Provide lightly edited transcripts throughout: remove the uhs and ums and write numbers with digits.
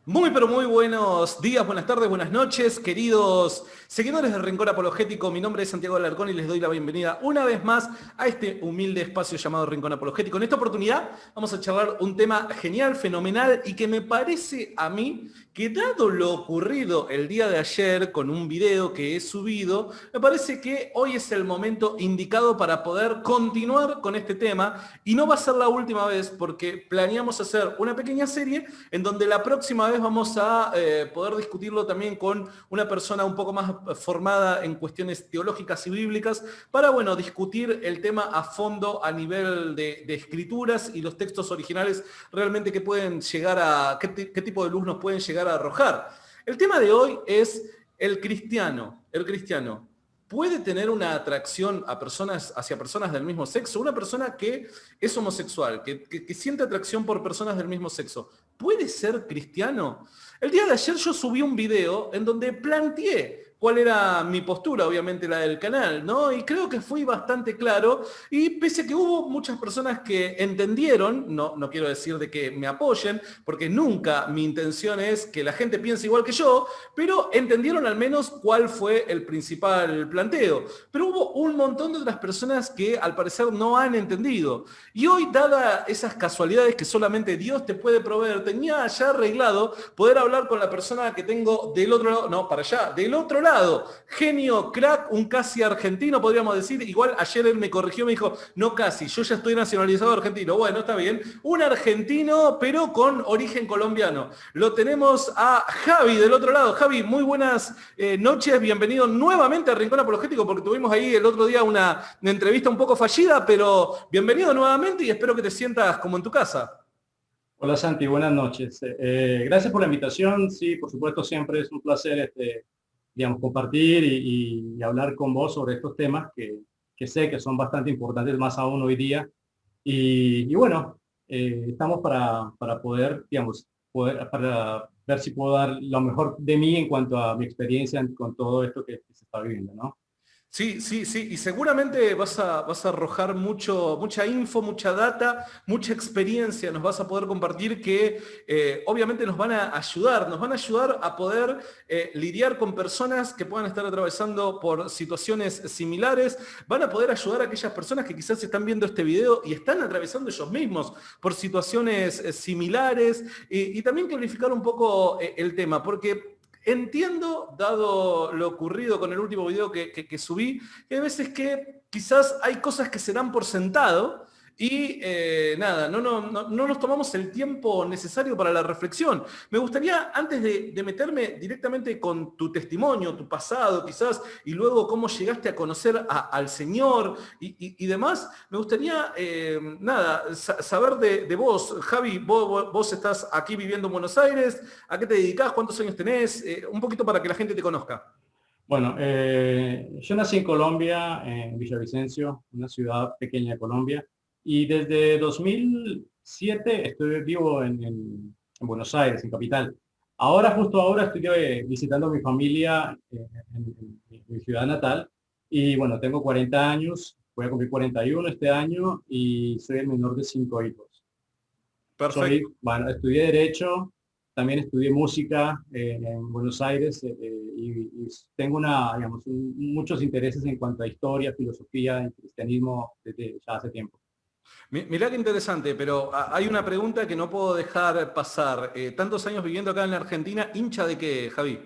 Muy pero muy buenos días, buenas tardes, buenas noches, queridos seguidores del Rincón Apologético. Mi nombre es Santiago Alarcón y les doy la bienvenida una vez más a este humilde espacio llamado Rincón Apologético. En esta oportunidad vamos a charlar un tema genial, fenomenal y que me parece a mí que dado lo ocurrido el día de ayer con un video que he subido, me parece que hoy es el momento indicado para poder continuar con este tema y no va a ser la última vez porque planeamos hacer una pequeña serie en donde la próxima vez vamos a poder discutirlo también con una persona un poco más formada en cuestiones teológicas y bíblicas para, bueno, discutir el tema a fondo a nivel de escrituras y los textos originales realmente que pueden llegar a, qué tipo de luz nos pueden llegar a arrojar. El tema de hoy es el cristiano. El cristiano puede tener una atracción a personas, hacia personas del mismo sexo. Una persona que es homosexual, que siente atracción por personas del mismo sexo, ¿puede ser cristiano? El día de ayer yo subí un video en donde planteé cuál era mi postura, obviamente la del canal, ¿no? Y creo que fui bastante claro, y pese a que hubo muchas personas que entendieron, no quiero decir de que me apoyen, porque nunca mi intención es que la gente piense igual que yo, pero entendieron al menos cuál fue el principal planteo. Pero hubo un montón de otras personas que al parecer no han entendido. Y hoy, dada esas casualidades que solamente Dios te puede proveer, tenía ya arreglado poder hablar con la persona que tengo del otro lado, no, para allá, del otro lado. Genio, crack, un casi argentino, podríamos decir. Igual ayer él me corrigió, me dijo, no casi, yo ya estoy nacionalizado argentino. Bueno, está bien. Un argentino, pero con origen colombiano. Lo tenemos a Javi del otro lado. Javi, muy buenas noches, bienvenido nuevamente a Rincón Apologético, porque tuvimos ahí el otro día una entrevista un poco fallida, pero bienvenido nuevamente y espero que te sientas como en tu casa. Hola Santi, buenas noches. Gracias por la invitación. Sí, por supuesto, siempre es un placer digamos, compartir y hablar con vos sobre estos temas que sé que son bastante importantes, más aún hoy día. Y bueno, estamos para poder, digamos, para ver si puedo dar lo mejor de mí en cuanto a mi experiencia con todo esto que se está viviendo, ¿no? Sí, sí, sí, y seguramente vas a arrojar mucha info, mucha data, mucha experiencia, nos vas a poder compartir que obviamente nos van a ayudar a poder lidiar con personas que puedan estar atravesando por situaciones similares, van a poder ayudar a aquellas personas que quizás están viendo este video y están atravesando ellos mismos por situaciones similares y también clarificar un poco el tema, porque entiendo, dado lo ocurrido con el último video que subí, que hay veces que quizás hay cosas que se dan por sentado y nada, no nos tomamos el tiempo necesario para la reflexión. Me gustaría, antes de meterme directamente con tu testimonio, tu pasado quizás, y luego cómo llegaste a conocer al Señor y demás, me gustaría, nada, saber de vos. Javi, vos estás aquí viviendo en Buenos Aires, ¿a qué te dedicás? ¿Cuántos años tenés? Un poquito para que la gente te conozca. Bueno, yo nací en Colombia, en Villavicencio, una ciudad pequeña de Colombia, y desde 2007 estoy vivo en Buenos Aires, en Capital. Justo ahora estoy visitando a mi familia en mi ciudad natal, y bueno, tengo 40 años, voy a cumplir 41 este año, y soy el menor de 5 hijos. Perfecto. Bueno, estudié Derecho, también estudié música en Buenos Aires y tengo digamos, muchos intereses en cuanto a historia, filosofía y cristianismo desde ya hace tiempo. Mirá qué interesante, pero hay una pregunta que no puedo dejar pasar. Tantos años viviendo acá en la Argentina, ¿hincha de qué, Javi?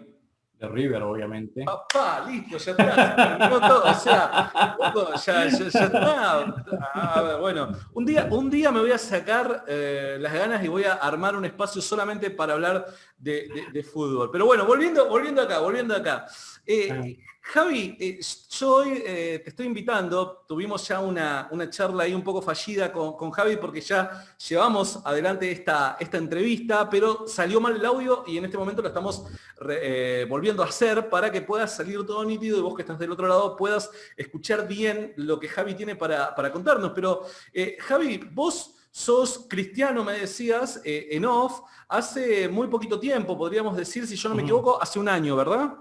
De River, obviamente. Papá, listo, ya está, se terminó todo. O sea, loco, ya está. A ver, bueno, un día me voy a sacar las ganas y voy a armar un espacio solamente para hablar de fútbol. Pero bueno, volviendo acá. Ah, Javi, yo hoy te estoy invitando, tuvimos ya una charla ahí un poco fallida con Javi porque ya llevamos adelante esta entrevista, pero salió mal el audio y en este momento lo estamos volviendo a hacer para que pueda salir todo nítido y vos que estás del otro lado puedas escuchar bien lo que Javi tiene para contarnos. Pero Javi, vos sos cristiano, me decías, en off, hace muy poquito tiempo, podríamos decir, si yo no me ujú. equivoco, hace un año, ¿verdad?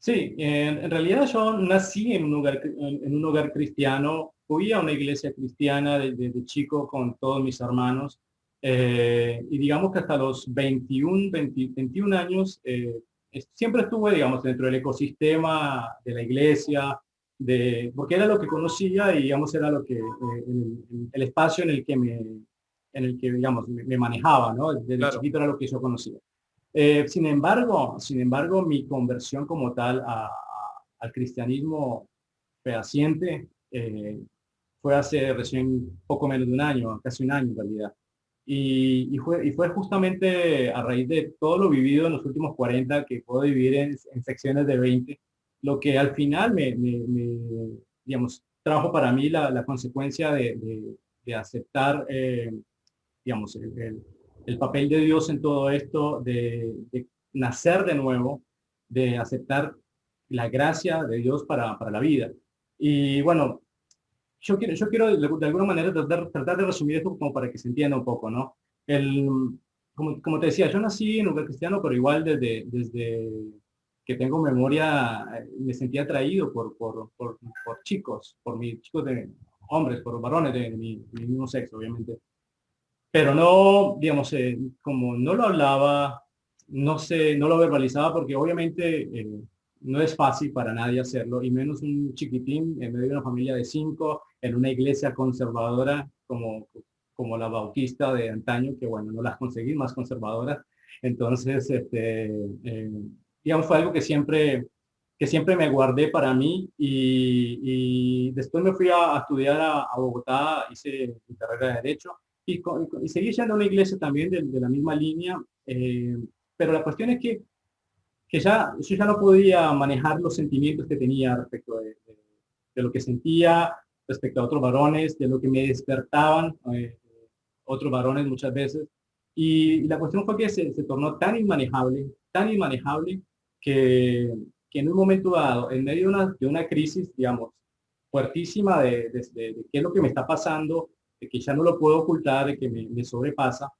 Sí, en realidad yo nací en un hogar cristiano, fui a una iglesia cristiana desde chico con todos mis hermanos. Y digamos que hasta los 21 años siempre estuve, digamos, dentro del ecosistema de la iglesia, porque era lo que conocía y, digamos, era lo que, el espacio digamos, me manejaba, ¿no? Desde Claro. chiquito era lo que yo conocía. Sin embargo, mi conversión como tal al cristianismo fehaciente fue hace recién poco menos de un año, casi un año en realidad. Y fue justamente a raíz de todo lo vivido en los últimos 40 que puedo dividir en secciones de 20, lo que al final digamos, trajo para mí la consecuencia de aceptar, digamos, el papel de Dios en todo esto, de nacer de nuevo, de aceptar la gracia de Dios para la vida. Y bueno, yo quiero de alguna manera tratar de resumir esto como para que se entienda un poco, ¿no? El, como te decía, yo nací en un lugar cristiano, pero igual desde que tengo memoria me sentía atraído por chicos, por mis chicos de hombres, por varones de mi mismo sexo, obviamente. Pero no, digamos, como no lo hablaba, no lo verbalizaba porque obviamente no es fácil para nadie hacerlo, y menos un chiquitín en medio de una familia de 5, en una iglesia conservadora como la bautista de antaño, que bueno, no las conseguí, más conservadoras. Entonces, digamos, fue algo que siempre me guardé para mí y después me fui a estudiar a Bogotá, hice mi carrera de Derecho y seguí yendo a una iglesia también de la misma línea, pero la cuestión es que yo ya no podía manejar los sentimientos que tenía respecto de lo que sentía respecto a otros varones, de lo que me despertaban otros varones muchas veces. Y la cuestión fue que se tornó tan inmanejable, que, que en un momento dado, en medio de una crisis, digamos, fuertísima de qué es lo que me está pasando, de que ya no lo puedo ocultar, de que me sobrepasa,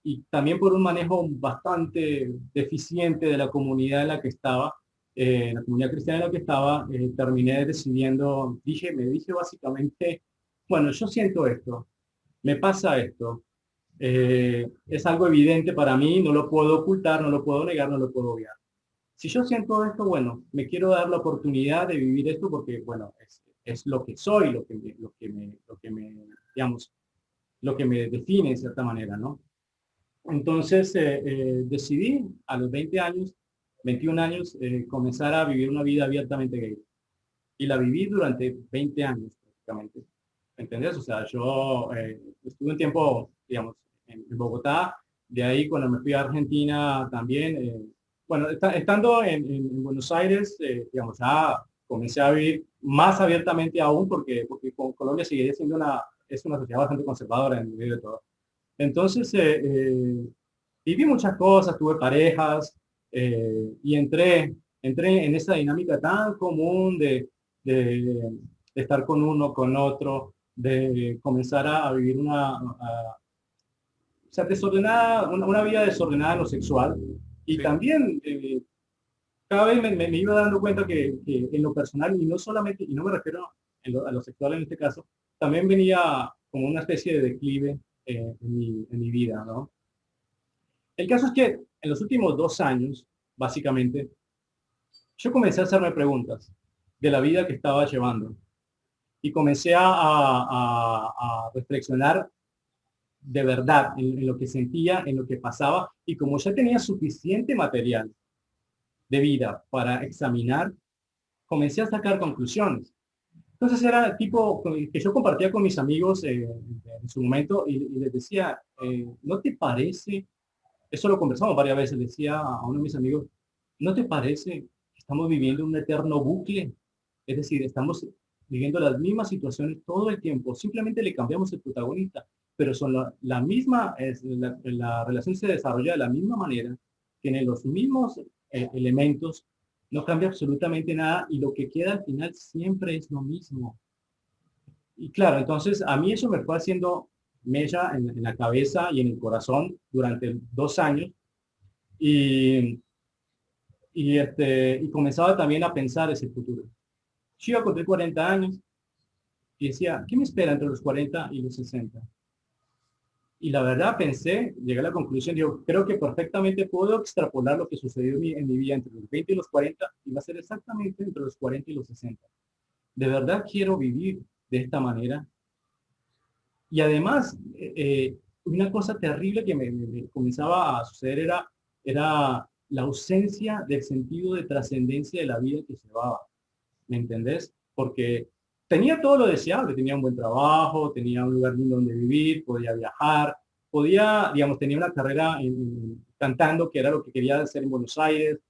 y también por un manejo bastante deficiente de la comunidad en la que estaba, la comunidad cristiana en la que estaba, terminé decidiendo, me dije básicamente, bueno, yo siento esto, me pasa esto, es algo evidente para mí, no lo puedo ocultar, no lo puedo negar, no lo puedo obviar. Si yo siento esto, bueno, me quiero dar la oportunidad de vivir esto porque, bueno, es lo que soy, digamos, lo que me define de cierta manera, ¿no? Entonces decidí a los 20 años, 21 años, comenzar a vivir una vida abiertamente gay. Y la viví durante 20 años prácticamente. ¿Entendés? O sea, yo estuve un tiempo, digamos, en Bogotá, de ahí cuando me fui a Argentina también, bueno, estando en Buenos Aires, digamos, ya comencé a vivir más abiertamente aún porque Colombia sigue siendo es una sociedad bastante conservadora en medio de todo. Entonces, viví muchas cosas, tuve parejas y entré en esa dinámica tan común de estar con uno, con otro, de comenzar a vivir o sea, desordenada, una vida desordenada en lo sexual. Y Sí. también cada vez me iba dando cuenta que en lo personal, y no solamente, y no me refiero a lo sexual en este caso, también venía como una especie de declive en mi vida, ¿no? El caso es que en los últimos 2 años, básicamente, yo comencé a hacerme preguntas de la vida que estaba llevando y comencé a reflexionar de verdad en lo que sentía, en lo que pasaba, y como ya tenía suficiente material de vida para examinar, comencé a sacar conclusiones. Entonces era tipo que yo compartía con mis amigos en su momento y les decía, ¿no te parece? Eso lo conversamos varias veces, decía a uno de mis amigos, ¿no te parece que estamos viviendo un eterno bucle? Es decir, estamos viviendo las mismas situaciones todo el tiempo, simplemente le cambiamos el protagonista, pero son la misma, la relación se desarrolla de la misma manera, tiene los mismos elementos, no cambia absolutamente nada y lo que queda al final siempre es lo mismo. Y claro, entonces a mí eso me fue haciendo mella en la cabeza y en el corazón durante 2 años y comenzaba también a pensar ese futuro. Yo iba a cumplir 40 años y decía, ¿qué me espera entre los 40 y los 60? Y la verdad pensé, llegué a la conclusión, digo, creo que perfectamente puedo extrapolar lo que sucedió en mi vida entre los 20 y los 40, y va a ser exactamente entre los 40 y los 60. De verdad quiero vivir de esta manera. Y además, una cosa terrible que me comenzaba a suceder era la ausencia del sentido de trascendencia de la vida que llevaba. ¿Me entendés? Porque tenía todo lo deseable, tenía un buen trabajo, tenía un lugar lindo donde vivir, podía viajar, podía, digamos, tenía una carrera cantando, que era lo que quería hacer en Buenos Aires,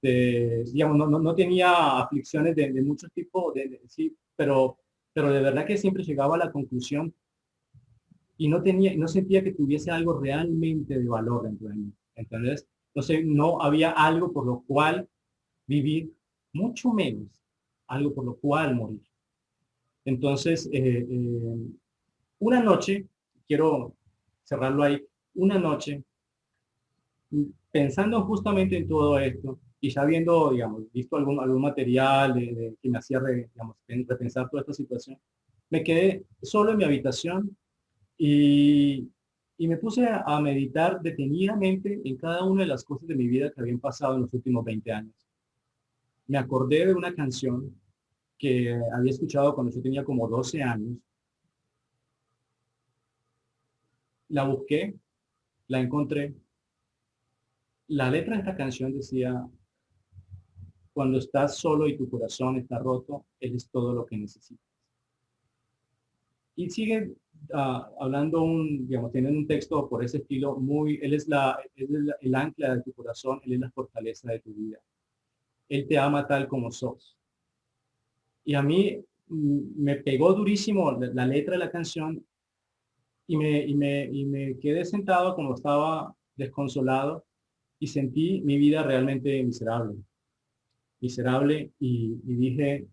digamos, no tenía aflicciones de muchos tipos, sí, pero de verdad que siempre llegaba a la conclusión y no sentía que tuviese algo realmente de valor dentro de mí, ¿entendés? Entonces no había algo por lo cual vivir, mucho menos algo por lo cual morir. Entonces, una noche, quiero cerrarlo ahí, una noche, pensando justamente en todo esto y ya habiendo, digamos, visto algún material que me hacía, digamos, repensar toda esta situación, me quedé solo en mi habitación y, y me puse a meditar detenidamente en cada una de las cosas de mi vida que habían pasado en los últimos 20 años. Me acordé de una canción que había escuchado cuando yo tenía como 12 años. La busqué, la encontré. La letra de esta canción decía, cuando estás solo y tu corazón está roto, Él es todo lo que necesitas. Y sigue hablando digamos, tienen un texto por ese estilo muy, Él es el ancla de tu corazón, Él es la fortaleza de tu vida. Él te ama tal como sos. Y a mí me pegó durísimo la letra de la canción y me quedé sentado como estaba desconsolado y sentí mi vida realmente miserable y dije,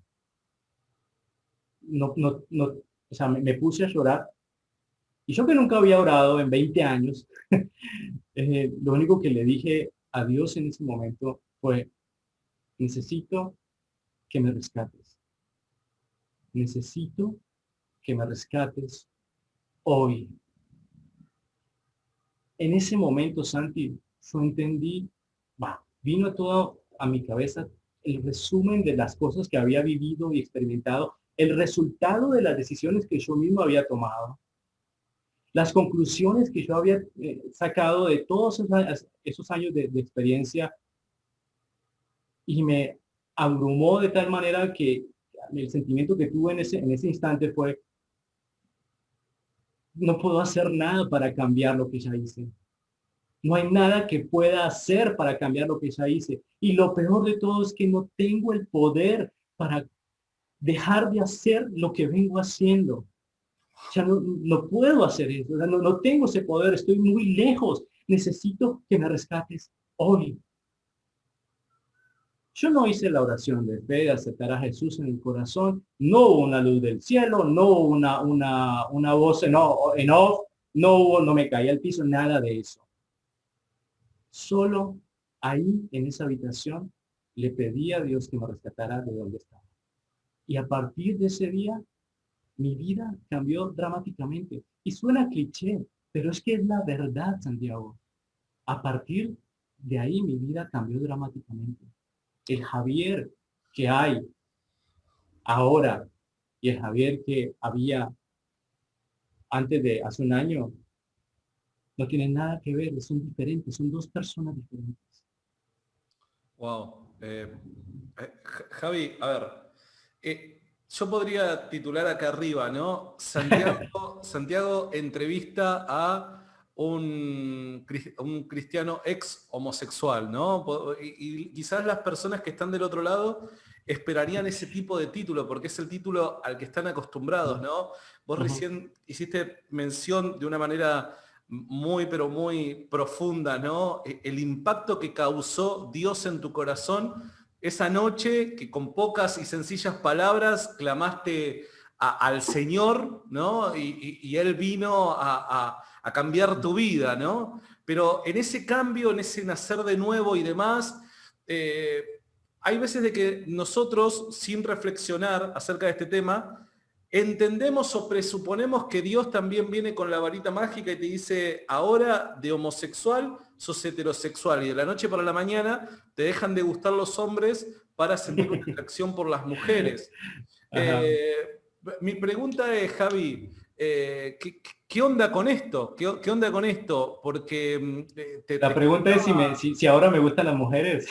no, o sea, me puse a llorar. Y yo que nunca había orado en 20 años, lo único que le dije a Dios en ese momento fue, necesito que me rescates. Necesito que me rescates hoy. En ese momento, Santi, yo entendí, vino todo a mi cabeza el resumen de las cosas que había vivido y experimentado, el resultado de las decisiones que yo mismo había tomado, las conclusiones que yo había sacado de todos esos años de experiencia y me abrumó de tal manera que el sentimiento que tuve en ese instante fue, no puedo hacer nada para cambiar lo que ya hice. No hay nada que pueda hacer para cambiar lo que ya hice. Y lo peor de todo es que no tengo el poder para dejar de hacer lo que vengo haciendo. Ya no puedo hacer eso. No tengo ese poder. Estoy muy lejos. Necesito que me rescates hoy. Yo no hice la oración de fe de aceptar a Jesús en el corazón. No hubo una luz del cielo. No hubo una voz en off. No me caí al piso. Nada de eso. Solo ahí, en esa habitación, le pedí a Dios que me rescatara de donde estaba. Y a partir de ese día, mi vida cambió dramáticamente. Y suena cliché, pero es que es la verdad, Santiago. A partir de ahí, mi vida cambió dramáticamente. El Javier que hay ahora y el Javier que había antes de hace un año, no tienen nada que ver, son diferentes, son dos personas diferentes. Wow. Javi, a ver, yo podría titular acá arriba, ¿no? Santiago entrevista a un cristiano ex homosexual, ¿no? Y quizás las personas que están del otro lado esperarían ese tipo de título, porque es el título al que están acostumbrados, ¿no? Vos recién hiciste mención de una manera muy, pero muy profunda, ¿no? El impacto que causó Dios en tu corazón esa noche que con pocas y sencillas palabras clamaste al Señor, ¿no? Y Él vino a cambiar tu vida, ¿no? Pero en ese cambio, en ese nacer de nuevo y demás, hay veces de que nosotros, sin reflexionar acerca de este tema, entendemos o presuponemos que Dios también viene con la varita mágica y te dice, ahora de homosexual sos heterosexual y de la noche para la mañana te dejan de gustar los hombres para sentir una atracción por las mujeres. Mi pregunta es, Javi, ¿qué onda con esto? ¿Qué onda con esto? Porque La pregunta es si ahora me gustan las mujeres.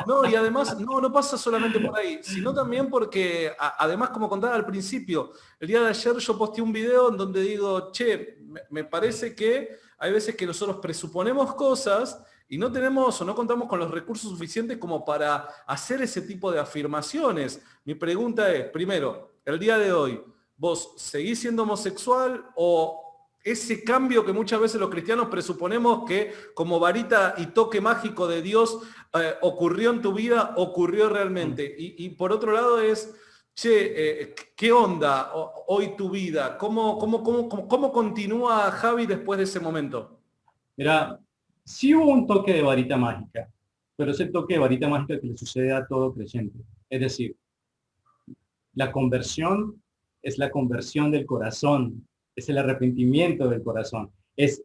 No, y además no pasa solamente por ahí, sino también porque, además, como contaba al principio, el día de ayer yo posteé un video en donde digo, che, me parece que hay veces que nosotros presuponemos cosas y no tenemos o no contamos con los recursos suficientes como para hacer ese tipo de afirmaciones. Mi pregunta es, primero, el día de hoy, ¿vos seguís siendo homosexual o ese cambio que muchas veces los cristianos presuponemos que como varita y toque mágico de Dios ocurrió en tu vida, ocurrió realmente? Y por otro lado es, che, ¿qué onda hoy tu vida? ¿Cómo continúa Javi después de ese momento? Mira, sí hubo un toque de varita mágica, pero ese toque de varita mágica que le sucede a todo creyente. Es decir, la conversión es la conversión del corazón, es el arrepentimiento del corazón. Es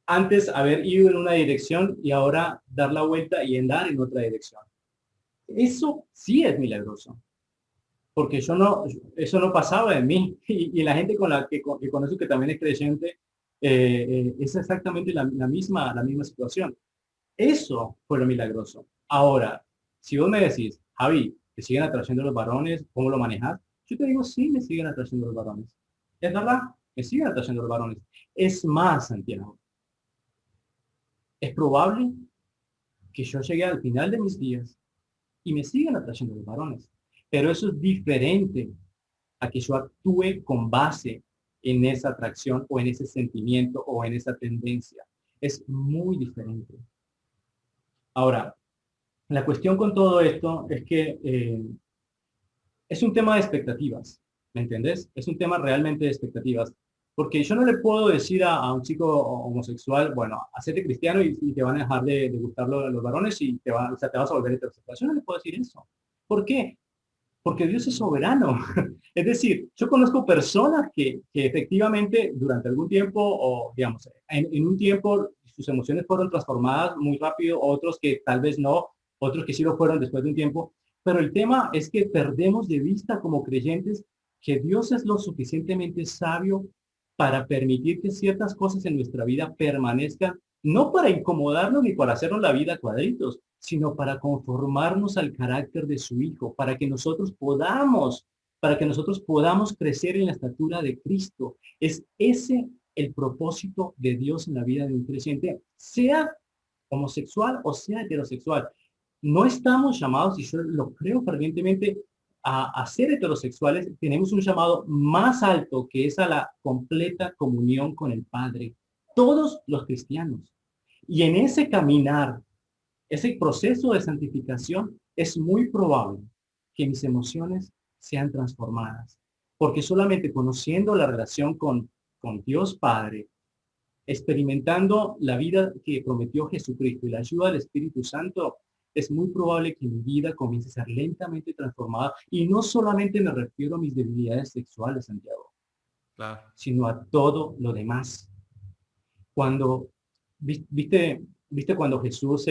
antes haber ido en una dirección y ahora dar la vuelta y andar en otra dirección. Eso sí es milagroso, porque eso no pasaba en mí. Y la gente con la que conozco que también es creyente, es exactamente la misma situación. Eso fue lo milagroso. Ahora, si vos me decís, Javi, ¿te siguen atrayendo los varones? ¿Cómo lo manejas? Yo te digo, sí, me siguen atrayendo los varones. Es verdad, me siguen atrayendo los varones. Es más, Santiago, es probable que yo llegue al final de mis días y me sigan atrayendo los varones. Pero eso es diferente a que yo actúe con base en esa atracción o en ese sentimiento o en esa tendencia. Es muy diferente. Ahora, la cuestión con todo esto es que es un tema de expectativas, ¿me entendés? Es un tema realmente de expectativas. Porque yo no le puedo decir a un chico homosexual, bueno, hacete cristiano y te van a dejar de gustar los varones y te vas a volver heterosexual. Yo no le puedo decir eso. ¿Por qué? Porque Dios es soberano. Es decir, yo conozco personas que efectivamente durante algún tiempo, o digamos, en un tiempo sus emociones fueron transformadas muy rápido, otros que tal vez no, otros que sí lo fueron después de un tiempo. Pero el tema es que perdemos de vista como creyentes que Dios es lo suficientemente sabio para permitir que ciertas cosas en nuestra vida permanezcan, no para incomodarnos ni para hacernos la vida a cuadritos, sino para conformarnos al carácter de su Hijo, para que nosotros podamos crecer en la estatura de Cristo. Es ese el propósito de Dios en la vida de un creyente, sea homosexual o sea heterosexual. No estamos llamados, y yo lo creo fervientemente, a ser heterosexuales. Tenemos un llamado más alto que es a la completa comunión con el Padre. Todos los cristianos. Y en ese caminar, ese proceso de santificación, es muy probable que mis emociones sean transformadas. Porque solamente conociendo la relación con Dios Padre, experimentando la vida que prometió Jesucristo y la ayuda del Espíritu Santo, es muy probable que mi vida comience a ser lentamente transformada. Y no solamente me refiero a mis debilidades sexuales, Santiago, Claro. sino a todo lo demás. Cuando, viste cuando Jesús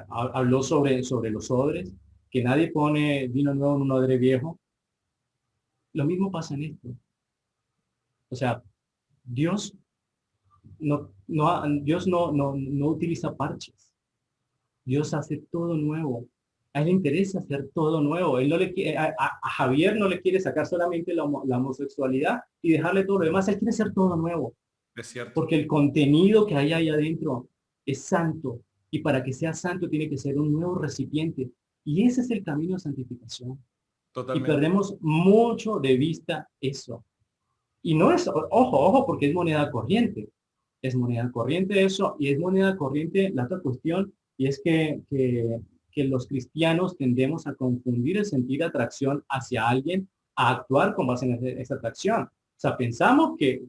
habló sobre los odres, que nadie pone vino nuevo en un odre viejo. Lo mismo pasa en esto. O sea, Dios Dios no utiliza parches. Dios hace todo nuevo. A él le interesa hacer todo nuevo. Él no le quiere, a Javier no le quiere sacar solamente la homosexualidad y dejarle todo lo demás. Él quiere hacer todo nuevo. Es cierto. Porque el contenido que hay ahí adentro es santo. Y para que sea santo tiene que ser un nuevo recipiente. Y ese es el camino de santificación. Totalmente. Y perdemos mucho de vista eso. Y no es, ojo, porque es moneda corriente. Es moneda corriente eso, y es moneda corriente la otra cuestión, y es que los cristianos tendemos a confundir el sentir atracción hacia alguien a actuar con base en esa atracción. O sea, pensamos que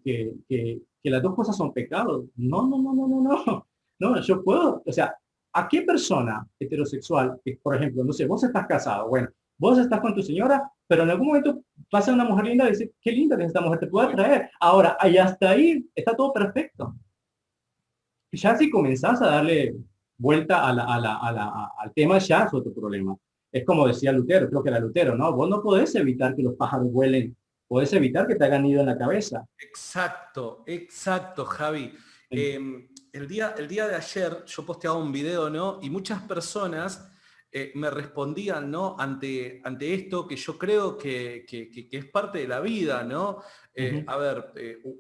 las dos cosas son pecados. No. No, yo puedo, o sea, ¿a qué persona heterosexual, que, por ejemplo, no sé, vos estás casado, bueno, vos estás con tu señora, pero en algún momento pasa una mujer linda y dice, qué linda que es esta mujer, te puede atraer. Ahora, ahí hasta ahí está todo perfecto. Ya si comenzás a darle vuelta al tema, ya es otro problema. Es como decía Lutero, creo que era Lutero, ¿no? Vos no podés evitar que los pájaros vuelen, podés evitar que te hagan nido en la cabeza. Exacto, exacto, Javi. El día de ayer yo posteaba un video, ¿no? Y muchas personas me respondían, ¿no? Ante esto que yo creo que es parte de la vida, ¿no? A ver,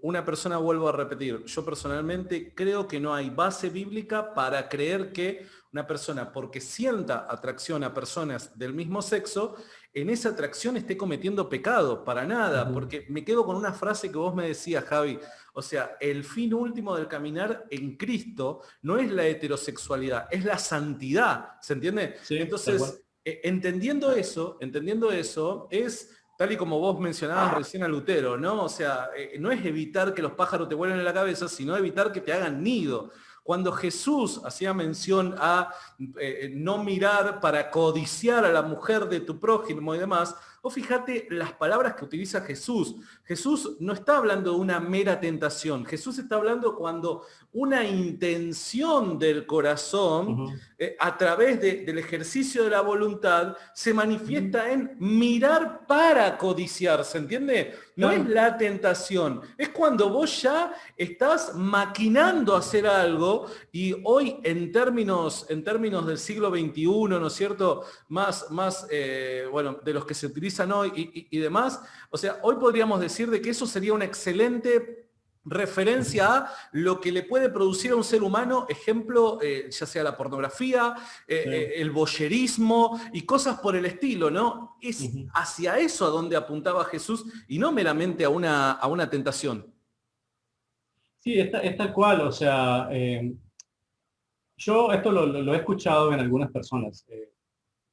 una persona, vuelvo a repetir, yo personalmente creo que no hay base bíblica para creer que una persona, porque sienta atracción a personas del mismo sexo, en esa atracción esté cometiendo pecado, para nada, porque me quedo con una frase que vos me decías, Javi, o sea, el fin último del caminar en Cristo no es la heterosexualidad, es la santidad, ¿se entiende? Sí, Entonces, entendiendo eso, es tal y como vos mencionabas recién a Lutero, ¿no? O sea, no es evitar que los pájaros te vuelen en la cabeza, sino evitar que te hagan nido. Cuando Jesús hacía mención a no mirar para codiciar a la mujer de tu prójimo y demás, o fíjate las palabras que utiliza Jesús. Jesús no está hablando de una mera tentación. Jesús está hablando cuando una intención del corazón, a través del ejercicio de la voluntad, se manifiesta en mirar para codiciar, ¿se entiende? No es la tentación, es cuando vos ya estás maquinando hacer algo y hoy en términos del siglo XXI, ¿no es cierto? Más bueno, de los que se utilizan hoy y demás. O sea, hoy podríamos decir de que eso sería una excelente referencia a lo que le puede producir a un ser humano, ejemplo, ya sea la pornografía, el voyerismo y cosas por el estilo, ¿no? Es hacia eso a donde apuntaba Jesús y no meramente a una tentación. Sí, es tal cual, o sea, yo esto lo he escuchado en algunas personas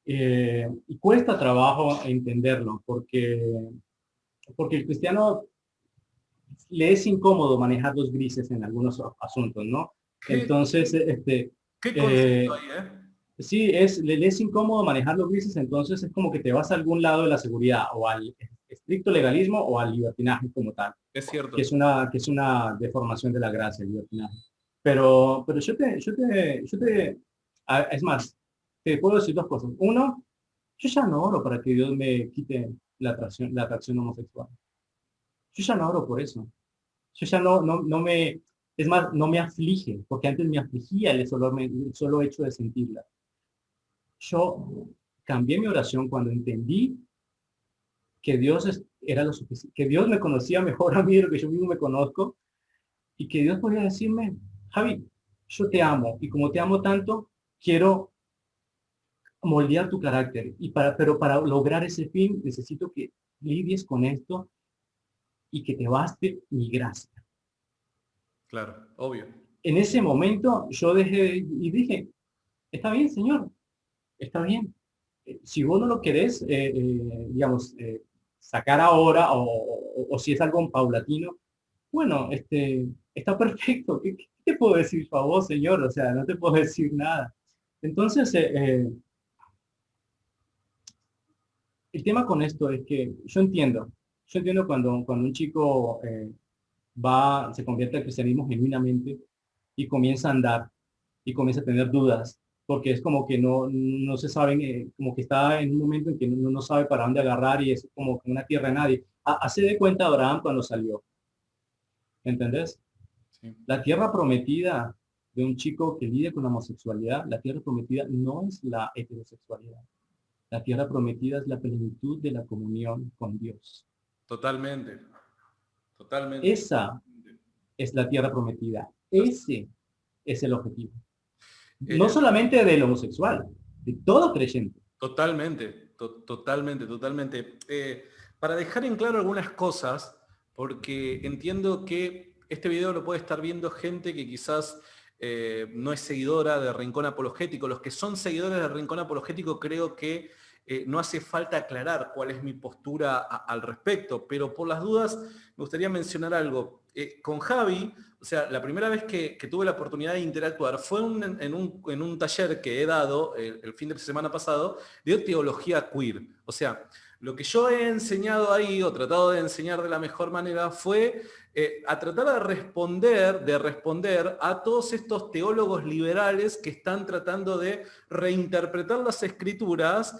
y cuesta trabajo entenderlo porque el cristiano le es incómodo manejar los grises en algunos asuntos, ¿no? ¿Qué, Entonces, qué concepto hay, eh? sí, le es incómodo manejar los grises, entonces es como que te vas a algún lado de la seguridad, o al estricto legalismo o al libertinaje como tal, Es cierto. que es una deformación de la gracia, el libertinaje. Pero es más, te puedo decir dos cosas. Uno, yo ya no oro para que Dios me quite la atracción homosexual. Yo ya no oro por eso. Yo ya no me, es más, no me aflige, porque antes me afligía el solo hecho de sentirla. Yo cambié mi oración cuando entendí que era lo suficiente, que Dios me conocía mejor a mí de lo que yo mismo me conozco y que Dios podía decirme, Javi, yo te amo y como te amo tanto, quiero moldear tu carácter pero para lograr ese fin necesito que lidies con esto y que te baste mi gracia. Claro, obvio. En ese momento yo dije, está bien, Señor, está bien. Si vos no lo querés, digamos, sacar ahora o si es algo paulatino, bueno, está perfecto. ¿Qué te puedo decir a vos, Señor? O sea, no te puedo decir nada. Entonces, el tema con esto es que yo entiendo cuando un chico se convierte al cristianismo genuinamente y comienza a andar y comienza a tener dudas, porque es como que no se saben, como que está en un momento en que no sabe para dónde agarrar y es como una tierra de nadie. Hace de cuenta Abraham cuando salió, ¿entendés? Sí. La tierra prometida de un chico que vive con la homosexualidad, la tierra prometida no es la heterosexualidad. La tierra prometida es la plenitud de la comunión con Dios. Totalmente, totalmente. Esa es la tierra prometida. Ese es el objetivo. No Eh, solamente del homosexual, de todo creyente. Totalmente, totalmente. Para dejar en claro algunas cosas, porque entiendo que este video lo puede estar viendo gente que quizás no es seguidora de Rincón Apologético. Los que son seguidores de Rincón Apologético creo que no hace falta aclarar cuál es mi postura al respecto, pero por las dudas me gustaría mencionar algo. Con Javi, o sea, la primera vez que tuve la oportunidad de interactuar fue en un taller que he dado el fin de semana pasado de teología queer. O sea, lo que yo he enseñado ahí, o tratado de enseñar de la mejor manera, fue a tratar de responder a todos estos teólogos liberales que están tratando de reinterpretar las escrituras,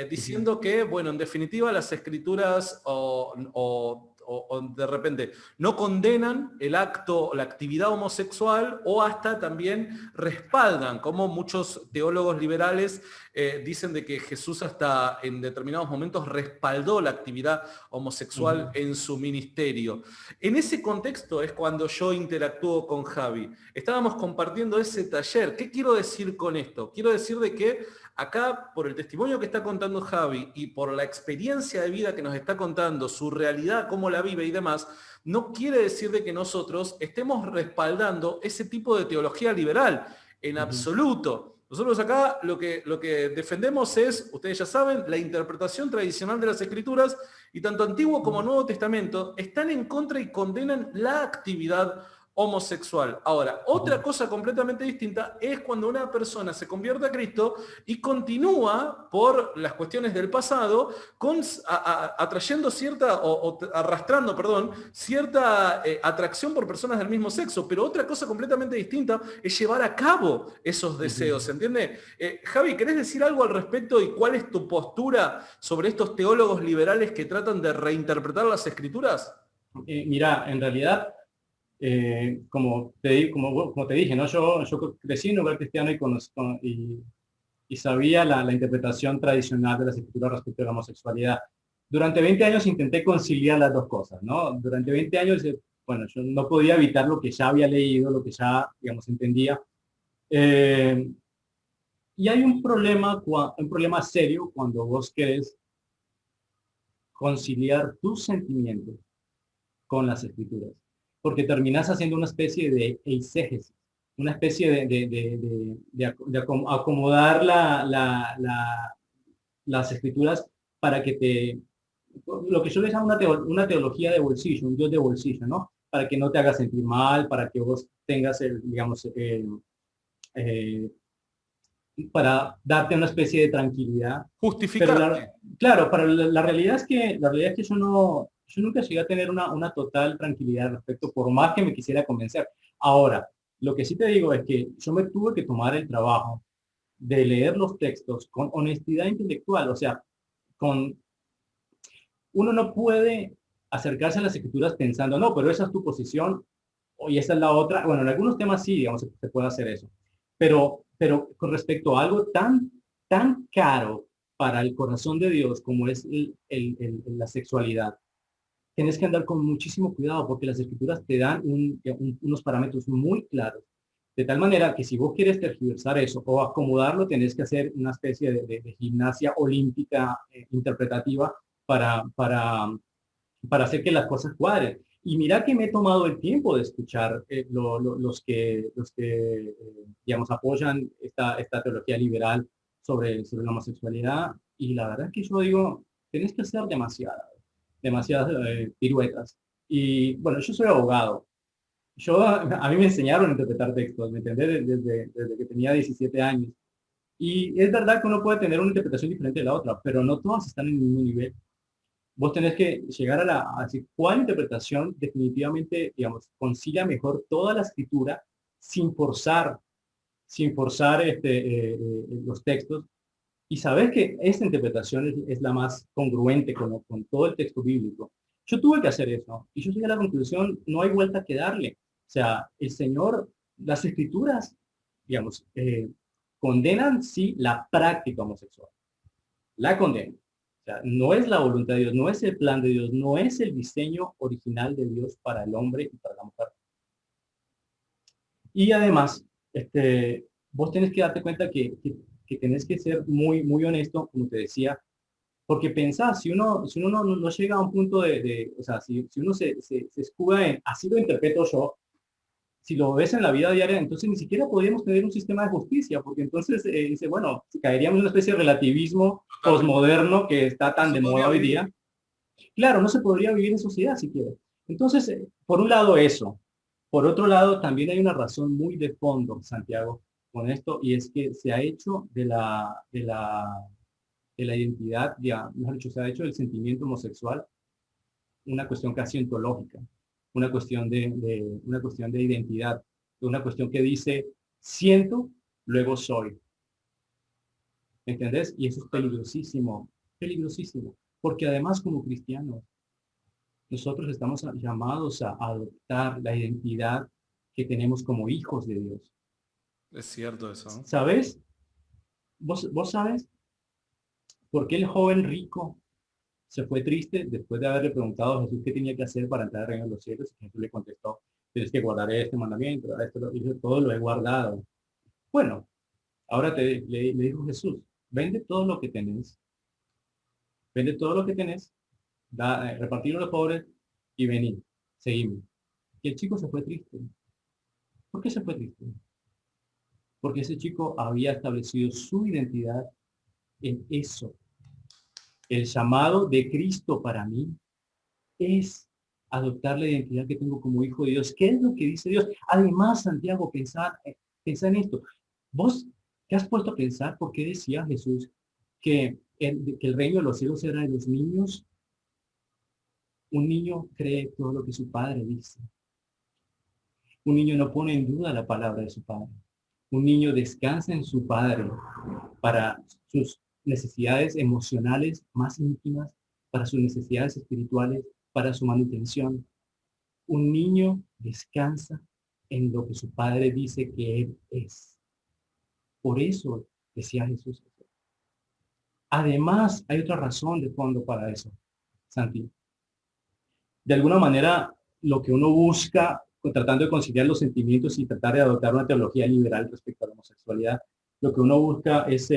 diciendo que, bueno, en definitiva las escrituras o de repente no condenan el acto, la actividad homosexual, o hasta también respaldan, como muchos teólogos liberales dicen de que Jesús hasta en determinados momentos respaldó la actividad homosexual en su ministerio. En ese contexto es cuando yo interactúo con Javi. Estábamos compartiendo ese taller. ¿Qué quiero decir con esto? Quiero decir de que acá, por el testimonio que está contando Javi y por la experiencia de vida que nos está contando, su realidad, cómo la vive y demás, no quiere decir de que nosotros estemos respaldando ese tipo de teología liberal, en absoluto. Nosotros acá lo que defendemos es, ustedes ya saben, la interpretación tradicional de las Escrituras, y tanto Antiguo como Nuevo Testamento están en contra y condenan la actividad homosexual. Ahora, otra cosa completamente distinta es cuando una persona se convierte a Cristo y continúa por las cuestiones del pasado atrayendo cierta, o arrastrando, perdón, cierta atracción por personas del mismo sexo. Pero otra cosa completamente distinta es llevar a cabo esos deseos, ¿se entiende? Javi, ¿querés decir algo al respecto y cuál es tu postura sobre estos teólogos liberales que tratan de reinterpretar las Escrituras? Mira, en realidad, como te dije, ¿no? Yo crecí en un lugar cristiano y sabía la interpretación tradicional de las escrituras respecto a la homosexualidad. Durante 20 años intenté conciliar las dos cosas, ¿no? Durante 20 años, bueno, yo no podía evitar lo que ya había leído, lo que ya, digamos, entendía. Y hay un problema serio cuando vos querés conciliar tus sentimientos con las escrituras, porque terminás haciendo una especie de eisegesis, una especie de acomodar las escrituras para que lo que yo les llamo una teología de bolsillo, un Dios de bolsillo, ¿no? Para que no te hagas sentir mal, para que vos tengas, digamos, para darte una especie de tranquilidad. Justificarte. Claro, pero la realidad es que yo nunca llegué a tener una total tranquilidad al respecto, por más que me quisiera convencer. Ahora, lo que sí te digo es que yo me tuve que tomar el trabajo de leer los textos con honestidad intelectual. O sea, uno no puede acercarse a las escrituras pensando, no, pero esa es tu posición y esa es la otra. Bueno, en algunos temas sí, digamos, se puede hacer eso. Pero con respecto a algo tan caro para el corazón de Dios como es la sexualidad, tienes que andar con muchísimo cuidado porque las escrituras te dan unos parámetros muy claros. De tal manera que si vos quieres tergiversar eso o acomodarlo, tenés que hacer una especie de gimnasia olímpica interpretativa para hacer que las cosas cuadren. Y mira que me he tomado el tiempo de escuchar los que digamos, apoyan esta teología liberal sobre la homosexualidad. Y la verdad es que yo digo, tenés que hacer demasiadas piruetas. Y bueno, yo soy abogado. A mí me enseñaron a interpretar textos, ¿me entendés? Desde que tenía 17 años. Y es verdad que uno puede tener una interpretación diferente de la otra, pero no todas están en el mismo nivel. Vos tenés que llegar a decir cuál interpretación definitivamente, digamos, concilia mejor toda la escritura sin forzar los textos, y saber que esta interpretación es la más congruente con todo el texto bíblico. Yo tuve que hacer eso y yo llegué a la conclusión, no hay vuelta que darle. O sea, el Señor, las escrituras, digamos, condenan sí la práctica homosexual, la condenan. O sea, no es la voluntad de Dios, no es el plan de Dios, no es el diseño original de Dios para el hombre y para la mujer. Y además, vos tenés que darte cuenta que tenés que ser muy, muy honesto, como te decía, porque pensás, si uno no llega a un punto o sea, si uno se escuda en, así lo interpreto yo, si lo ves en la vida diaria, entonces ni siquiera podríamos tener un sistema de justicia, porque entonces dice, bueno, caeríamos en una especie de relativismo Totalmente. posmoderno que está No tan se de podría moda hoy vivir. día. Claro, no se podría vivir en sociedad siquiera. Entonces, por un lado eso. Por otro lado, también hay una razón muy de fondo, Santiago, con esto, y es que se ha hecho de la identidad, ya, mejor dicho, se ha hecho del sentimiento homosexual una cuestión casi ontológica, una cuestión de identidad, una cuestión que dice, siento, luego soy. ¿Entendés? Y eso es Totalmente. peligrosísimo, peligrosísimo, porque además como cristianos, nosotros estamos llamados a adoptar la identidad que tenemos como hijos de Dios. Es cierto eso, ¿no? ¿Sabes? ¿Vos sabes por qué el joven rico se fue triste después de haberle preguntado a Jesús qué tenía que hacer para entrar al reino de los cielos? Y Jesús le contestó, tienes que guardar este mandamiento, y dijo, todo lo he guardado. Bueno, ahora le dijo Jesús, vende todo lo que tenés, vende todo lo que tenés, repartirlo a los pobres y vení, seguime. Y el chico se fue triste. ¿Por qué se fue triste? Porque ese chico había establecido su identidad en eso. El llamado de Cristo para mí es adoptar la identidad que tengo como hijo de Dios. ¿Qué es lo que dice Dios? Además, Santiago, pensá en esto. ¿Vos te has puesto a pensar por qué decía Jesús que el reino de los cielos era de los niños? Un niño cree todo lo que su padre dice. Un niño no pone en duda la palabra de su padre. Un niño descansa en su padre para sus necesidades emocionales más íntimas, para sus necesidades espirituales, para su manutención. Un niño descansa en lo que su padre dice que él es. Por eso decía Jesús. Además, hay otra razón de fondo para eso, Santi. De alguna manera, lo que uno busca, tratando de conciliar los sentimientos y tratar de adoptar una teología liberal respecto a la homosexualidad, lo que uno busca es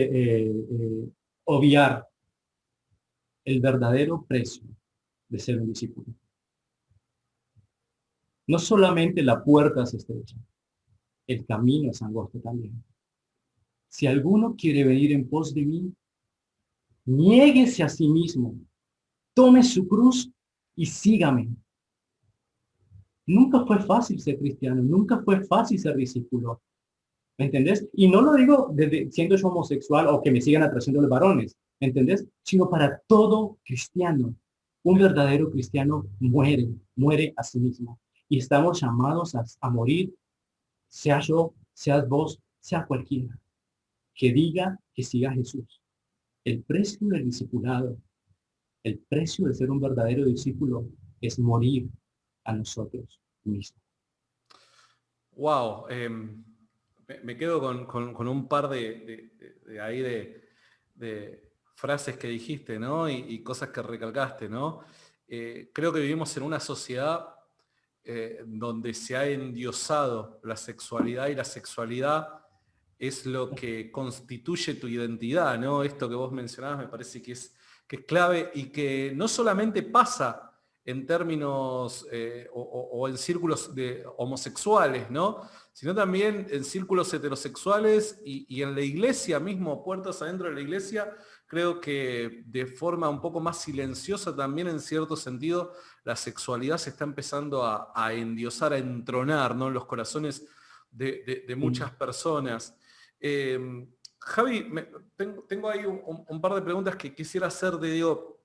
obviar el verdadero precio de ser un discípulo. No solamente la puerta se estrecha, el camino es angosto también. Si alguno quiere venir en pos de mí, niéguese a sí mismo, tome su cruz y sígame. Nunca fue fácil ser cristiano, nunca fue fácil ser discípulo. ¿Me entendés? Y no lo digo desde siendo yo homosexual o que me sigan atrayendo los varones, ¿me entendés? Sino para todo cristiano. Un Sí. verdadero cristiano muere a sí mismo. Y estamos llamados a morir, sea yo, seas vos, sea cualquiera, que diga que siga a Jesús. El precio del discipulado, el precio de ser un verdadero discípulo es morir a nosotros mismos. Wow. Me quedo con un par de ahí de frases que dijiste, ¿no? Y cosas que recalcaste, ¿no? Creo que vivimos en una sociedad donde se ha endiosado la sexualidad y la sexualidad es lo que constituye tu identidad, ¿no? Esto que vos mencionabas me parece que es clave y que no solamente pasa en términos o en círculos homosexuales, ¿no? Sino también en círculos heterosexuales y en la iglesia mismo, puertas adentro de la iglesia, creo que de forma un poco más silenciosa también en cierto sentido, la sexualidad se está empezando a endiosar, a entronar, ¿no? En los corazones de muchas personas. Javi, tengo ahí un par de preguntas que quisiera hacerte. Digo,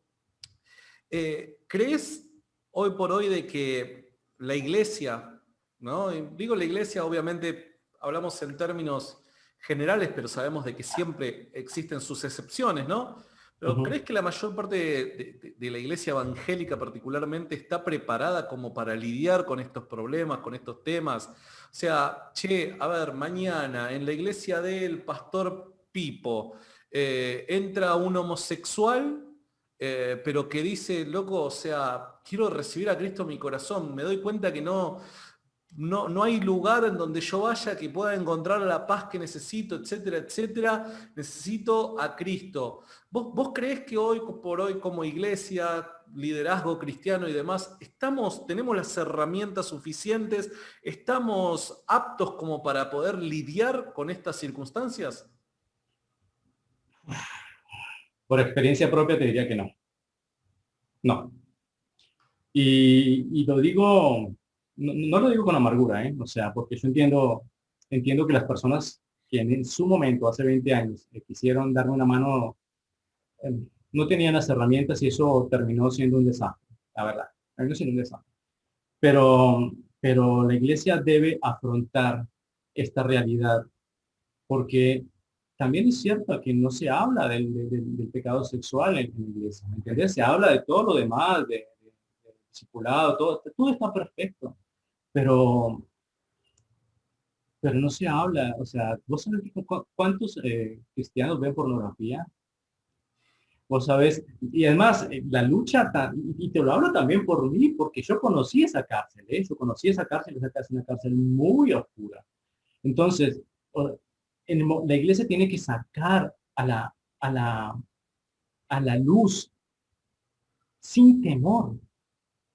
¿crees hoy por hoy de que la iglesia, ¿no? Y digo la iglesia, obviamente hablamos en términos generales, pero sabemos de que siempre existen sus excepciones, ¿no? Pero Ujú. ¿crees que la mayor parte de la iglesia evangélica particularmente está preparada como para lidiar con estos problemas, con estos temas? O sea, che, a ver, mañana en la iglesia del pastor Pipo entra un homosexual pero que dice, loco, o sea, quiero recibir a Cristo en mi corazón, me doy cuenta que no, no hay lugar en donde yo vaya que pueda encontrar la paz que necesito, etcétera, etcétera. Necesito a Cristo. ¿Vos creés que hoy por hoy como iglesia, liderazgo cristiano y demás, tenemos las herramientas suficientes, estamos aptos como para poder lidiar con estas circunstancias? Por experiencia propia te diría que no. No. Y lo digo, no lo digo con amargura, ¿eh? O sea, porque yo entiendo que las personas que en su momento, hace 20 años, quisieron darme una mano, eh, no tenían las herramientas y eso terminó siendo un desastre, la verdad. Terminó siendo un desastre. Pero la iglesia debe afrontar esta realidad porque también es cierto que no se habla del pecado sexual en la iglesia, ¿me entiendes? Se habla de todo lo demás, de discipulado, todo está perfecto, pero, pero no se habla, o sea, ¿vos sabés cuántos cristianos ven pornografía? Vos sabés, y además la lucha, y te lo hablo también por mí, porque yo conocí esa cárcel, ¿eh? Yo conocí esa cárcel, una cárcel muy oscura. Entonces, la iglesia tiene que sacar a la, a la luz sin temor.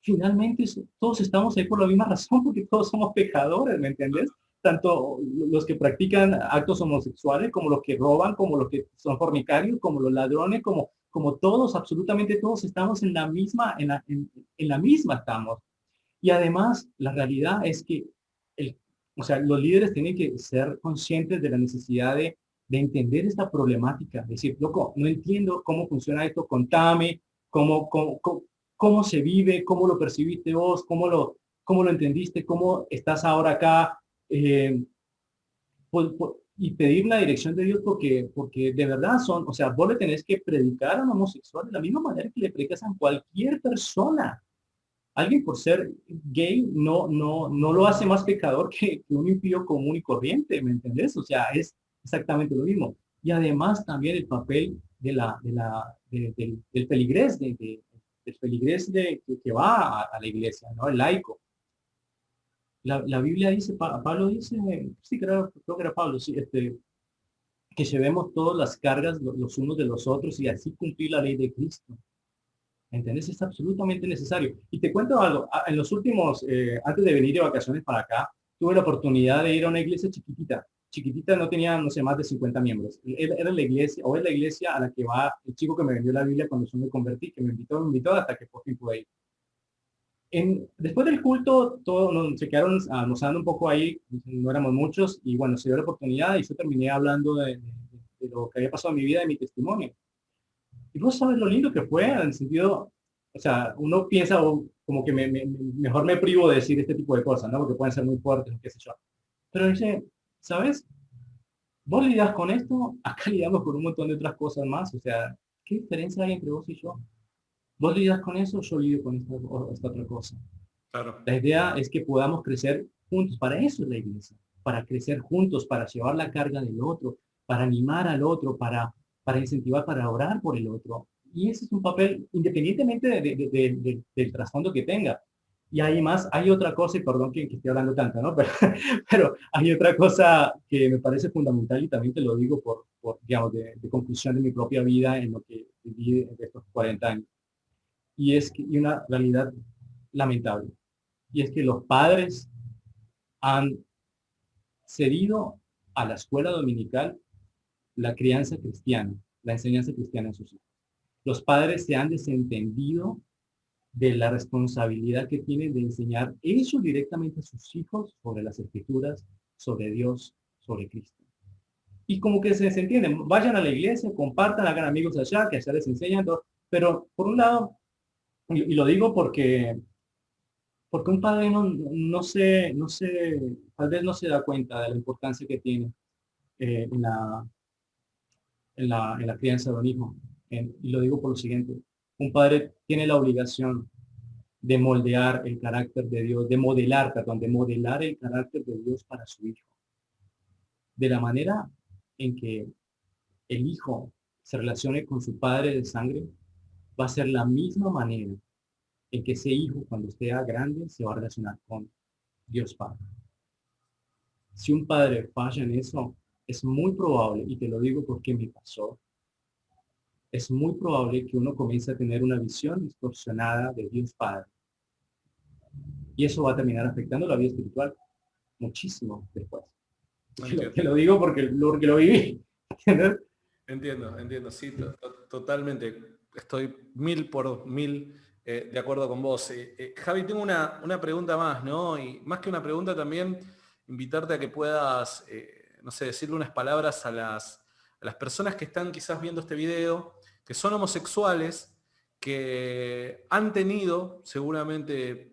Finalmente, todos estamos ahí por la misma razón, porque todos somos pecadores, ¿me entiendes? Tanto los que practican actos homosexuales, como los que roban, como los que son fornicarios, como los ladrones, como todos, absolutamente todos estamos en la misma, en la misma estamos. Y además, la realidad es que o sea, los líderes tienen que ser conscientes de la necesidad de entender esta problemática. Decir, loco, no entiendo cómo funciona esto, contame, cómo se vive, cómo lo percibiste vos, cómo lo entendiste, cómo estás ahora acá. Y pedir la dirección de Dios porque de verdad o sea, vos le tenés que predicar a un homosexual de la misma manera que le predicas a cualquier persona. Alguien por ser gay no lo hace más pecador que un impío común y corriente, ¿me entendés? O sea, es exactamente lo mismo. Y además también el papel del feligrés, del feligrés que va a la iglesia, ¿no? El laico. La Biblia dice, Pablo dice, sí, creo que era Pablo, sí, que llevemos todas las cargas los unos de los otros y así cumplir la ley de Cristo. ¿Entendés? Es absolutamente necesario. Y te cuento algo, en los últimos, antes de venir de vacaciones para acá, tuve la oportunidad de ir a una iglesia chiquitita. Chiquitita, no tenía, no sé, más de 50 miembros. Era la iglesia, o es la iglesia a la que va el chico que me vendió la Biblia cuando yo me convertí, que me invitó hasta que por fin pude ir. Después del culto, todos se quedaron almorzando un poco ahí, no éramos muchos, y bueno, se dio la oportunidad y yo terminé hablando de lo que había pasado en mi vida, de mi testimonio. Y vos sabes lo lindo que fue, en el sentido, o sea, uno piensa como que mejor me privo de decir este tipo de cosas, ¿no? Porque pueden ser muy fuertes, qué sé yo. Pero dice, ¿sabes? Vos lidias con esto, acá lidiamos con un montón de otras cosas más. O sea, ¿qué diferencia hay entre vos y yo? Vos lidias con eso, yo lidio con esta otra cosa. Claro. La idea es que podamos crecer juntos. Para eso es la iglesia. Para crecer juntos, para llevar la carga del otro, para animar al otro, para incentivar, para orar por el otro. Y ese es un papel independientemente del trasfondo que tenga. Y además hay otra cosa, y perdón que esté hablando tanto, ¿no? Pero hay otra cosa que me parece fundamental y también te lo digo digamos, de conclusión de mi propia vida en lo que viví de estos 40 años. Y una realidad lamentable. Y es que los padres han cedido a la escuela dominical la crianza cristiana, la enseñanza cristiana en sus hijos. Los padres se han desentendido de la responsabilidad que tienen de enseñar ellos directamente a sus hijos sobre las escrituras, sobre Dios, sobre Cristo. Y como que se entienden, vayan a la iglesia, compartan, hagan amigos allá, que allá les enseñan todo. Pero por un lado, y lo digo porque un padre tal vez no se da cuenta de la importancia que tiene en la crianza de un hijo. Y lo digo por lo siguiente, un padre tiene la obligación de moldear el carácter de Dios, de modelar el carácter de Dios para su hijo. De la manera en que el hijo se relacione con su padre de sangre, va a ser la misma manera en que ese hijo, cuando esté grande, se va a relacionar con Dios Padre. Si un padre falla en eso, es muy probable, y te lo digo porque me pasó, es muy probable que uno comience a tener una visión distorsionada de Dios Padre. Y eso va a terminar afectando la vida espiritual muchísimo después. Entiendo. Te lo digo porque lo viví. ¿Entiendes? Entiendo, sí, totalmente. Estoy 1000 por 1000 de acuerdo con vos. Javi, tengo una pregunta más, ¿no? Y más que una pregunta también, invitarte a que puedas, no sé, decirle unas palabras a las personas que están quizás viendo este video, que son homosexuales, que han tenido seguramente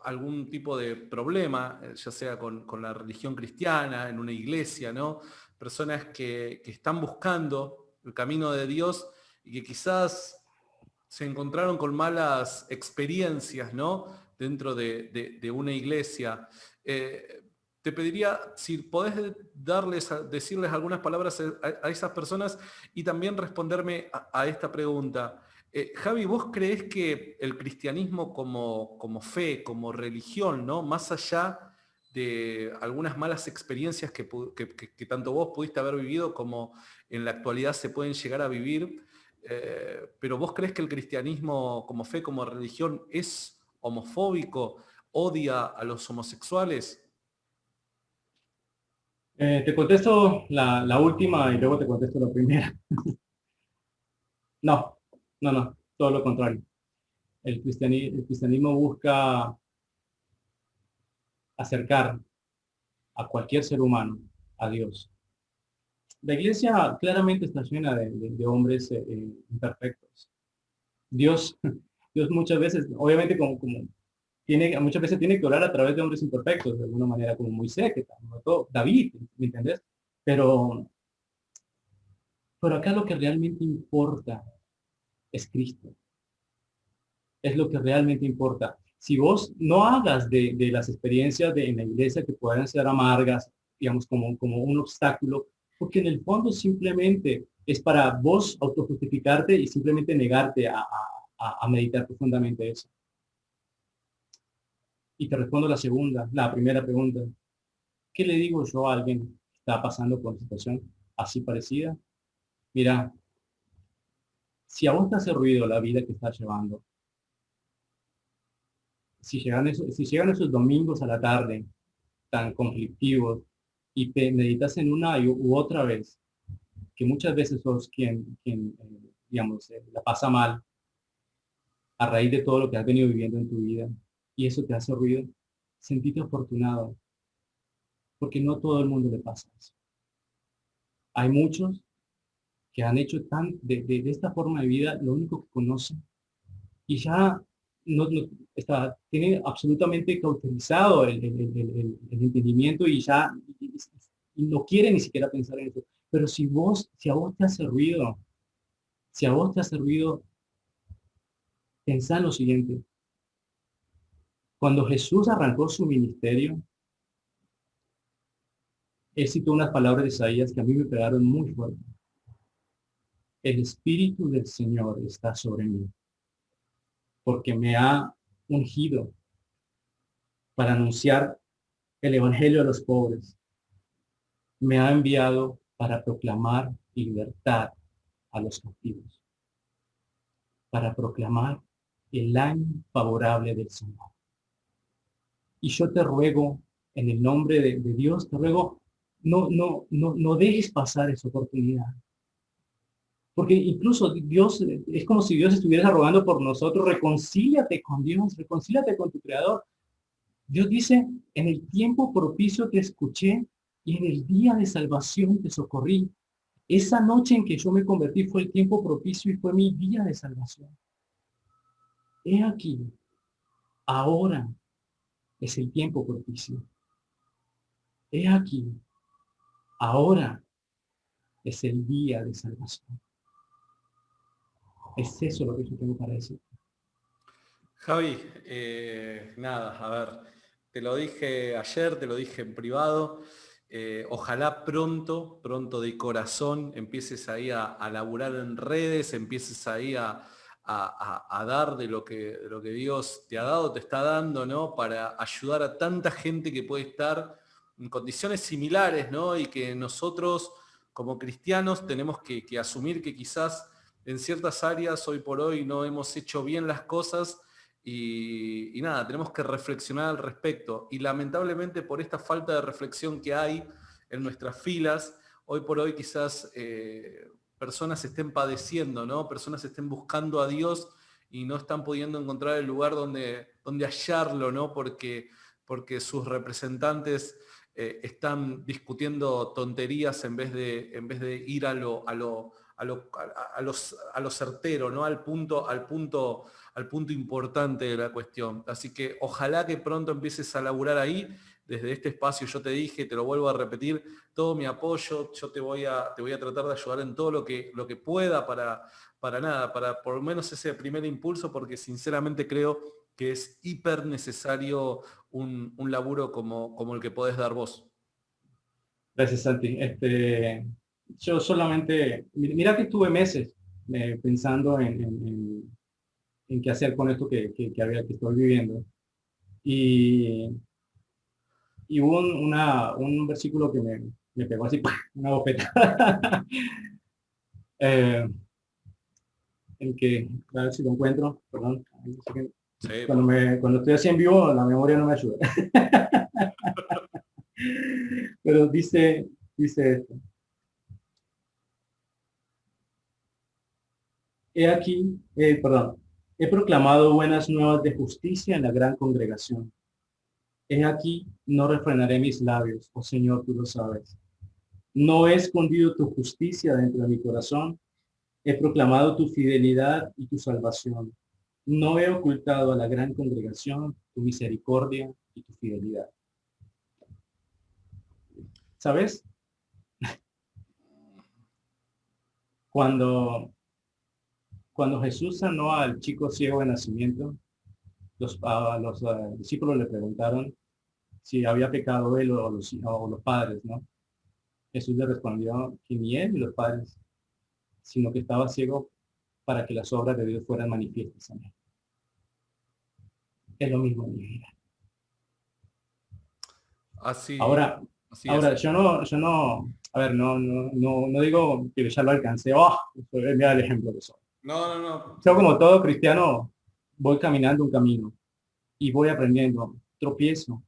algún tipo de problema, ya sea con la religión cristiana, en una iglesia, ¿no? Personas que están buscando el camino de Dios y que quizás se encontraron con malas experiencias, ¿no? Dentro de una iglesia. Te pediría si podés decirles algunas palabras a esas personas y también responderme a esta pregunta. Javi, ¿vos creés que el cristianismo como fe, como religión, ¿no? Más allá de algunas malas experiencias que tanto vos pudiste haber vivido como en la actualidad se pueden llegar a vivir, pero vos creés que el cristianismo como fe, como religión es homofóbico, odia a los homosexuales? Te contesto la última y luego te contesto la primera. No, no, todo lo contrario. El cristianismo busca acercar a cualquier ser humano a Dios. La iglesia claramente está llena de hombres imperfectos. Dios, Dios muchas veces, obviamente muchas veces tiene que orar a través de hombres imperfectos, de alguna manera, como Moisés, David, ¿me entendés? Pero, pero acá lo que realmente importa es Cristo. Es lo que realmente importa. Si vos no hagas de las experiencias en la iglesia que puedan ser amargas, digamos, como un obstáculo, porque en el fondo simplemente es para vos autojustificarte y simplemente negarte a meditar profundamente eso. Y te respondo la primera pregunta. ¿Qué le digo yo a alguien que está pasando por una situación así parecida? Mira, si a vos te hace ruido la vida que estás llevando, si llegan esos domingos a la tarde tan conflictivos y te meditas en una u otra vez, que muchas veces sos quien digamos, la pasa mal a raíz de todo lo que has venido viviendo en tu vida y eso te hace ruido, sentite afortunado, porque no a todo el mundo le pasa eso. Hay muchos que han hecho de esta forma de vida lo único que conocen y ya tiene absolutamente cauterizado el entendimiento y ya y no quiere ni siquiera pensar en eso. Pero si a vos te hace ruido, si a vos te hace ruido, pensá en lo siguiente. Cuando Jesús arrancó su ministerio, él citó unas palabras de Isaías que a mí me pegaron muy fuerte. El Espíritu del Señor está sobre mí, porque me ha ungido para anunciar el Evangelio a los pobres. Me ha enviado para proclamar libertad a los cautivos, para proclamar el año favorable del Señor. Y yo te ruego, en el nombre de Dios, te ruego, no dejes pasar esa oportunidad. Porque incluso Dios, es como si Dios estuviera rogando por nosotros, reconcíliate con Dios, reconcíliate con tu Creador. Dios dice, en el tiempo propicio te escuché y en el día de salvación te socorrí. Esa noche en que yo me convertí fue el tiempo propicio y fue mi día de salvación. He aquí, ahora es el tiempo propicio. He aquí, ahora es el día de salvación. Es eso lo que yo tengo para decir. Javi, nada, a ver, te lo dije ayer, te lo dije en privado, ojalá pronto de corazón empieces ahí a laburar en redes, empieces ahí a a dar de lo que Dios te ha dado, te está dando, ¿no? Para ayudar a tanta gente que puede estar en condiciones similares, ¿no? Y que nosotros como cristianos tenemos que asumir que quizás en ciertas áreas hoy por hoy no hemos hecho bien las cosas y nada, tenemos que reflexionar al respecto. Y lamentablemente por esta falta de reflexión que hay en nuestras filas, hoy por hoy quizás personas estén padeciendo, ¿no? Personas estén buscando a Dios y no están pudiendo encontrar el lugar donde hallarlo, ¿no? Porque sus representantes están discutiendo tonterías en vez de ir a lo certero, ¿no? Al punto importante de la cuestión. Así que ojalá que pronto empieces a laburar ahí. Desde este espacio yo te dije, te lo vuelvo a repetir, todo mi apoyo, yo te voy a tratar de ayudar en todo lo que pueda para por lo menos ese primer impulso, porque sinceramente creo que es hiper necesario un laburo como el que podés dar vos. Gracias, Santi. Yo solamente, mira que tuve meses pensando en qué hacer con esto que estoy viviendo. Y, y hubo un versículo que me pegó así, ¡pah! Una bofetada. eh, en que, a ver si lo encuentro, perdón. Sí, Cuando estoy así en vivo, la memoria no me ayuda. Pero dice esto. He aquí, perdón, he proclamado buenas nuevas de justicia en la gran congregación. He aquí, no refrenaré mis labios, oh Señor, tú lo sabes. No he escondido tu justicia dentro de mi corazón. He proclamado tu fidelidad y tu salvación. No he ocultado a la gran congregación tu misericordia y tu fidelidad. ¿Sabes? Cuando, cuando Jesús sanó al chico ciego de nacimiento, los discípulos le preguntaron si había pecado él o los padres, ¿no? Jesús le respondió que ni él ni los padres, sino que estaba ciego para que las obras de Dios fueran manifiestas en él. Es lo mismo en mi vida. así, Ahora, así es. ahora yo no, a ver, no digo que ya lo alcancé, mira el ejemplo que soy. No, no, no. Yo como todo cristiano voy caminando un camino y voy aprendiendo, tropiezo,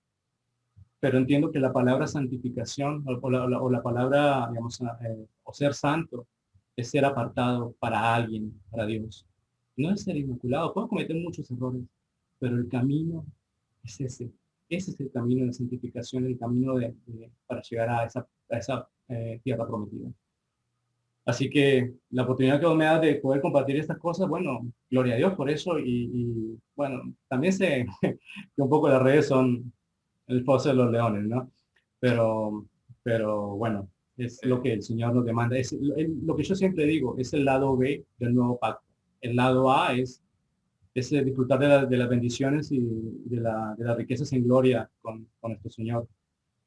pero entiendo que la palabra santificación o la palabra, digamos, o ser santo es ser apartado para alguien, para Dios. No es ser inmaculado, puedo cometer muchos errores, pero el camino es ese. Ese es el camino de santificación, el camino para llegar a esa tierra prometida. Así que la oportunidad que vos me das de poder compartir estas cosas, bueno, gloria a Dios por eso. Bueno, también sé que un poco las redes son el foso de los leones, ¿no? Pero, pero bueno, es lo que el Señor nos demanda. Es lo que yo siempre digo, es el lado B del nuevo pacto. El lado A es disfrutar de las bendiciones y de las riquezas en gloria con nuestro Señor.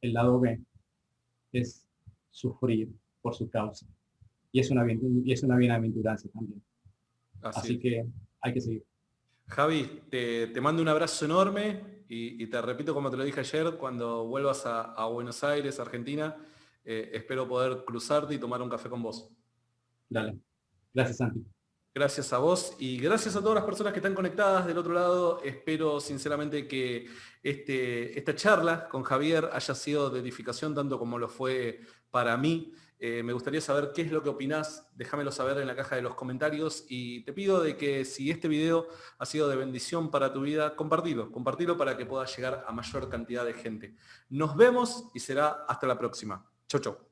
El lado B es sufrir por su causa. Y es una bienaventuranza también. Así que hay que seguir. Javi, te mando un abrazo enorme y te repito como te lo dije ayer, cuando vuelvas a Buenos Aires, Argentina, espero poder cruzarte y tomar un café con vos. Dale. Gracias, Santi. Gracias a vos y gracias a todas las personas que están conectadas del otro lado. Espero sinceramente que esta charla con Javier haya sido de edificación tanto como lo fue para mí. Me gustaría saber qué es lo que opinás, déjamelo saber en la caja de los comentarios y te pido de que si este video ha sido de bendición para tu vida, compartilo para que pueda llegar a mayor cantidad de gente. Nos vemos y será hasta la próxima. Chau, chau.